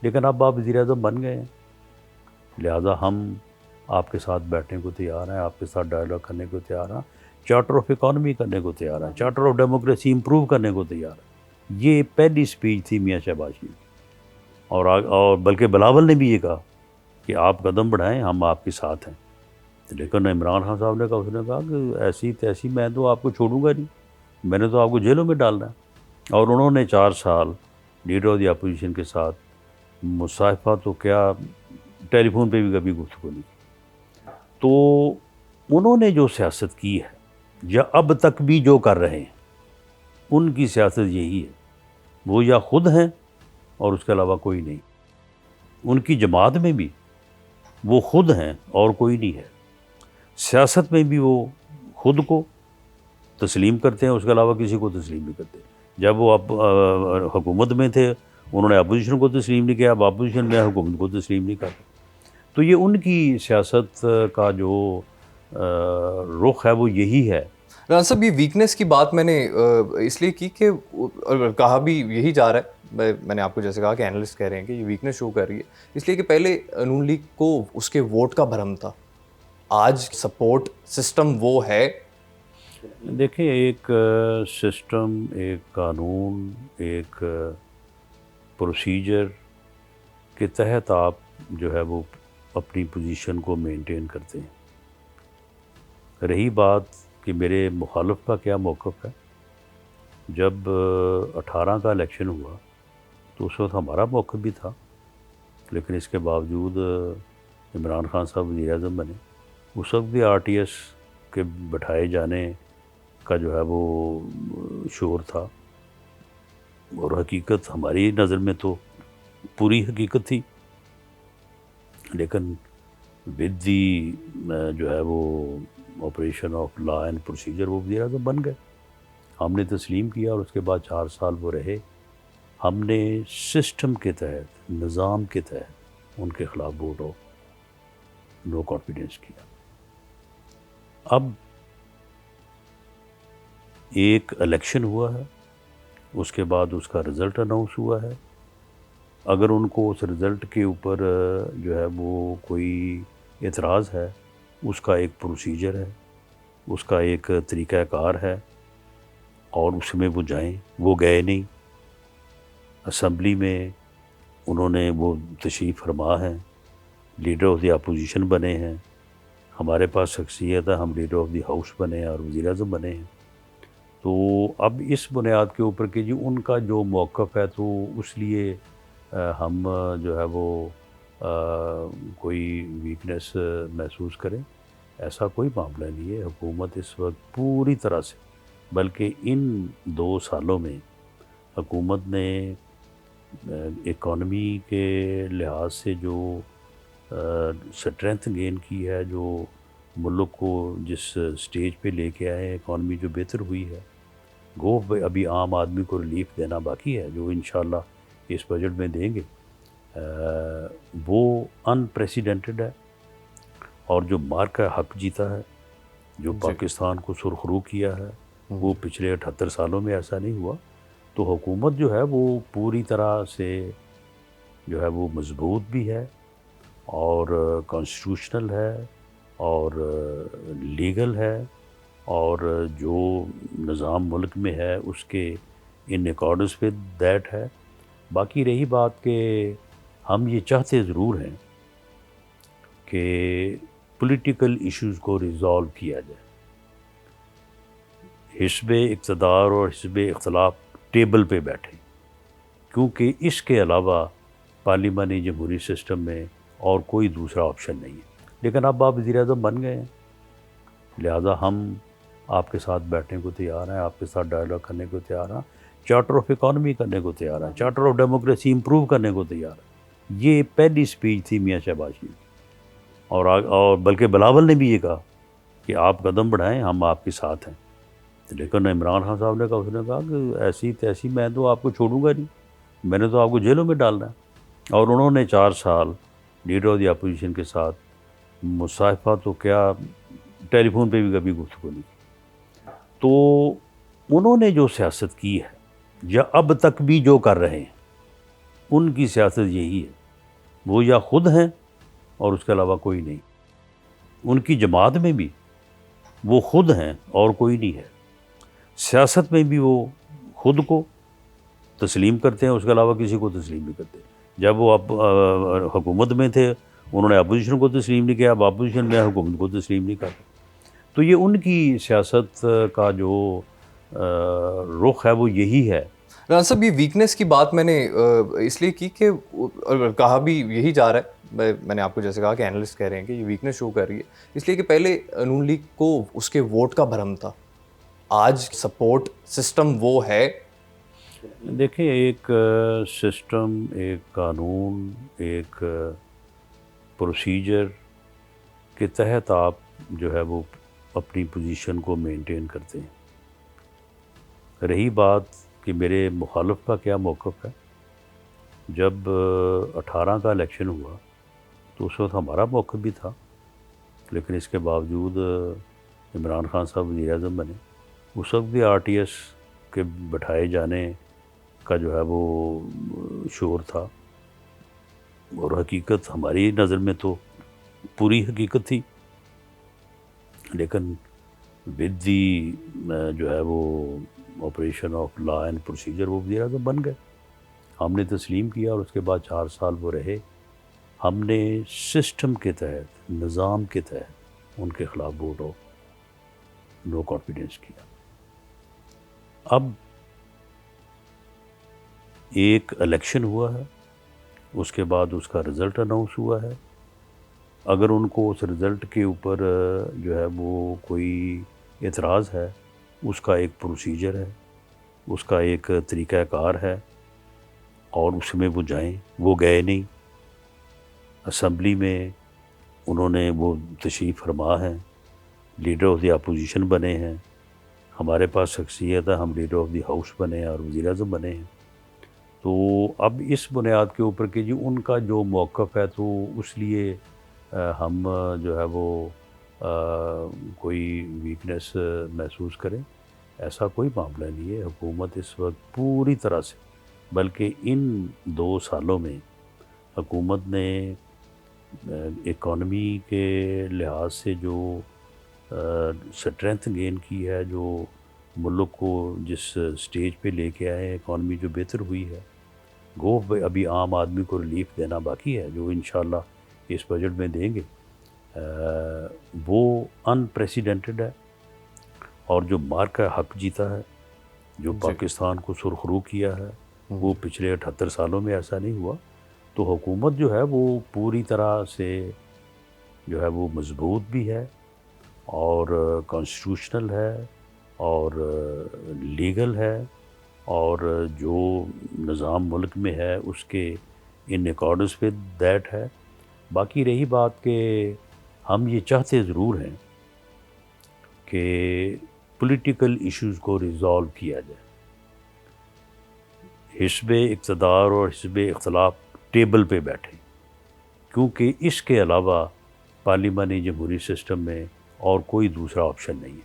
لیکن اب آپ وزیر اعظم بن گئے ہیں، لہٰذا ہم آپ کے ساتھ بیٹھنے کو تیار ہیں، آپ کے ساتھ ڈائلاگ کرنے کو تیار ہیں، چارٹر آف اکانومی کرنے کو تیار ہیں، چارٹر آف ڈیموکریسی امپروو کرنے کو تیار ہیں۔ یہ پہلی اسپیچ تھی میاں شہباز شریف کی، اور بلکہ بلاول نے بھی یہ کہا کہ آپ قدم بڑھائیں، ہم آپ کے ساتھ ہیں۔ لیکن عمران خان صاحب نے کہا، اس نے کہا کہ ایسی تیسی میں تو آپ کو چھوڑوں گا نہیں، میں نے تو آپ کو جیلوں میں ڈالنا ہے۔ اور انہوں نے 4 سال لیڈر آف دی اپوزیشن کے ساتھ مصافحہ تو کیا، ٹیلی فون پہ بھی کبھی گفتگو نہیں کی۔ تو انہوں نے جو سیاست کی ہے، یا اب تک بھی جو کر رہے ہیں، ان کی سیاست یہی ہے، وہ یا خود ہیں اور اس کے علاوہ کوئی نہیں۔ ان کی جماعت میں بھی وہ خود ہیں اور کوئی نہیں ہے، سیاست میں بھی وہ خود کو تسلیم کرتے ہیں، اس کے علاوہ کسی کو تسلیم نہیں کرتے۔ جب وہ حکومت میں تھے انہوں نے اپوزیشن کو تسلیم نہیں کیا، اب اپوزیشن میں حکومت کو تسلیم نہیں کرتے۔ تو یہ ان کی سیاست کا جو رخ ہے وہ یہی ہے۔ رانا صاحب، یہ ویکنیس کی بات میں نے اس لیے کی کہ کہا بھی یہی جا رہا ہے، میں نے آپ کو جیسے کہا کہ اینالسٹ کہہ رہے ہیں کہ یہ ویکنیس شو کر رہی ہے، اس لیے کہ پہلے نون لیگ کو اس کے ووٹ کا بھرم تھا، آج سپورٹ سسٹم وہ ہے۔ دیکھیں، ایک سسٹم، ایک قانون، ایک پروسیجر کے تحت آپ جو ہے وہ اپنی پوزیشن کو مینٹین کرتے ہیں۔ رہی بات کہ میرے مخالف کا کیا موقف ہے، جب 18 کا الیکشن ہوا تو اس وقت ہمارا موقف بھی تھا، لیکن اس کے باوجود عمران خان صاحب وزیر اعظم بنے۔ اس وقت بھی آر ٹی ایس کے بٹھائے جانے کا جو ہے وہ شور تھا، اور حقیقت ہماری نظر میں تو پوری حقیقت تھی، لیکن ود دی جو ہے وہ operation of law and procedure وہ وزیر اعظم بن گئے۔ ہم نے تسلیم کیا اور اس کے بعد 4 سال وہ رہے۔ ہم نے سسٹم کے تحت، نظام کے تحت ان کے خلاف ووٹ آف نو کانفیڈنس کیا۔ اب ایک الیکشن ہوا ہے، اس کے بعد اس کا رزلٹ اناؤنس ہوا ہے۔ اگر ان کو اس رزلٹ کے اوپر جو ہے وہ کوئی اعتراض ہے، اس کا ایک پروسیجر ہے، اس کا ایک طریقہ کار ہے، اور اس میں وہ جائیں۔ وہ گئے نہیں، اسمبلی میں انہوں نے وہ تشریف فرما ہے، لیڈر آف دی اپوزیشن بنے ہیں، ہمارے پاس شخصیت ہے، ہم لیڈر آف دی ہاؤس بنے ہیں اور وزیر اعظم بنے ہیں۔ تو اب اس بنیاد کے اوپر کہ جی ان کا جو موقف ہے، تو اس لیے ہم جو ہے وہ کوئی ویکنیس محسوس کریں، ایسا کوئی معاملہ نہیں ہے۔ حکومت اس وقت پوری طرح سے، بلکہ ان 2 سالوں میں حکومت نے اکانومی کے لحاظ سے جو اسٹرینتھ گین کی ہے، جو ملک کو جس سٹیج پہ لے کے آئے، اکانومی جو بہتر ہوئی ہے، وہ ابھی عام آدمی کو ریلیف دینا باقی ہے، جو انشاءاللہ اس بجٹ میں دیں گے، وہ انپریسیڈنٹڈ ہے۔ اور جو مارک کا حق جیتا ہے، جو پاکستان کو سرخرو کیا ہے، وہ پچھلے 78 سالوں میں ایسا نہیں ہوا۔ تو حکومت جو ہے وہ پوری طرح سے جو ہے وہ مضبوط بھی ہے، اور کانسٹیٹیوشنل ہے، اور لیگل ہے، اور جو نظام ملک میں ہے اس کے ان اکارڈنس ود دیٹ ہے۔ باقی رہی بات کہ ہم یہ چاہتے ضرور ہیں کہ پولیٹیکل ایشوز کو ریزالو کیا جائے، حزب اقتدار اور حزب اختلاف ٹیبل پہ بیٹھیں، کیونکہ اس کے علاوہ پارلیمانی جمہوری سسٹم میں اور کوئی دوسرا آپشن نہیں ہے۔ لیکن اب آپ وزیر اعظم بن گئے ہیں، لہٰذا ہم آپ کے ساتھ بیٹھنے کو تیار ہیں، آپ کے ساتھ ڈائلاگ کرنے کو تیار ہیں، چارٹر آف اکانومی کرنے کو تیار ہیں، چارٹر آف ڈیموکریسی امپروو کرنے کو تیار ہیں۔ یہ پہلی اسپیچ تھی میاں شہباز شریف کی، اور بلکہ بلاول نے بھی یہ کہا کہ آپ قدم بڑھائیں، ہم آپ کے ساتھ ہیں۔ لیکن عمران خان صاحب نے کہا، اس نے کہا کہ ایسی تیسی میں تو آپ کو چھوڑوں گا نہیں، میں نے تو آپ کو جیلوں میں ڈالنا ہے۔ اور انہوں نے 4 سال لیڈر آف دی اپوزیشن کے ساتھ مصافحہ تو کیا، ٹیلی فون پہ بھی کبھی گفتگو نہیں کی۔ تو انہوں نے جو سیاست کی ہے، یا اب تک بھی جو کر رہے ہیں، ان کی سیاست یہی ہے، وہ یا خود ہیں اور اس کے علاوہ کوئی نہیں. ان کی جماعت میں بھی وہ خود ہیں اور کوئی نہیں ہے. سیاست میں بھی وہ خود کو تسلیم کرتے ہیں، اس کے علاوہ کسی کو تسلیم نہیں کرتے. جب وہ حکومت میں تھے انہوں نے اپوزیشن کو تسلیم نہیں کیا، اب اپوزیشن میں حکومت کو تسلیم نہیں کرتے. تو یہ ان کی سیاست کا جو رخ ہے وہ یہی ہے. رانا صاحب، یہ ویکنیس کی بات میں نے اس لیے کی کہ کہا بھی یہی جا رہا ہے، میں نے آپ کو جیسے کہا کہ اینالسٹ کہہ رہے ہیں کہ یہ ویکنیس شو کر رہی ہے اس لیے کہ پہلے نون لیگ کو اس کے ووٹ کا بھرم تھا، آج سپورٹ سسٹم وہ ہے. دیکھیں، ایک سسٹم، ایک قانون، ایک پروسیجر کے تحت آپ جو ہے وہ اپنی پوزیشن کو مینٹین کرتے ہیں. رہی بات کہ میرے مخالف کا کیا موقف ہے، جب 18 کا الیکشن ہوا تو اس وقت ہمارا موقف بھی تھا، لیکن اس کے باوجود عمران خان صاحب وزیر اعظم بنے. اس وقت بھی آر ٹی ایس کے بٹھائے جانے کا جو ہے وہ شور تھا، اور حقیقت ہماری نظر میں تو پوری حقیقت تھی. لیکن ود دی جو ہے وہ operation of law and procedure وہ وزیر اعظم بن گئے. ہم نے تسلیم کیا اور اس کے بعد 4 سال وہ رہے. ہم نے سسٹم کے تحت، نظام کے تحت ان کے خلاف ووٹ آف نو کانفیڈنس کیا. اب ایک الیکشن ہوا ہے، اس کے بعد اس کا رزلٹ اناؤنس ہوا ہے. اگر ان کو اس رزلٹ کے اوپر جو ہے وہ کوئی اعتراض ہے، اس کا ایک پروسیجر ہے، اس کا ایک طریقہ کار ہے، اور اس میں وہ جائیں. وہ گئے نہیں. اسمبلی میں انہوں نے وہ تشریف فرما ہیں، لیڈر آف دی اپوزیشن بنے ہیں. ہمارے پاس شخصیت ہے، ہم لیڈر آف دی ہاؤس بنے ہیں اور وزیر اعظم بنے ہیں. تو اب اس بنیاد کے اوپر کہ جی ان کا جو موقف ہے تو اس لیے ہم جو ہے وہ کوئی ویکنیس محسوس کریں، ایسا کوئی معاملہ نہیں ہے. حکومت اس وقت پوری طرح سے، بلکہ ان 2 سالوں میں حکومت نے اکانومی کے لحاظ سے جو اسٹرینتھ گین کی ہے، جو ملک کو جس سٹیج پہ لے کے آئے، اکانومی جو بہتر ہوئی ہے، وہ ابھی عام آدمی کو ریلیف دینا باقی ہے، جو انشاءاللہ اس بجٹ میں دیں گے. وہ انپریسیڈنٹڈ ہے، اور جو مارک کا حق جیتا ہے، جو پاکستان کو سرخرو کیا ہے، وہ پچھلے 78 سالوں میں ایسا نہیں ہوا. تو حکومت جو ہے وہ پوری طرح سے جو ہے وہ مضبوط بھی ہے، اور کانسٹیٹیوشنل ہے، اور لیگل ہے، اور جو نظام ملک میں ہے اس کے ان اکارڈنس ود دیٹ ہے. باقی رہی بات کہ ہم یہ چاہتے ضرور ہیں کہ پولیٹیکل ایشوز کو ریزالو کیا جائے، حزب اقتدار اور حزب اختلاف ٹیبل پہ بیٹھیں، کیونکہ اس کے علاوہ پارلیمانی جمہوری سسٹم میں اور کوئی دوسرا آپشن نہیں ہے.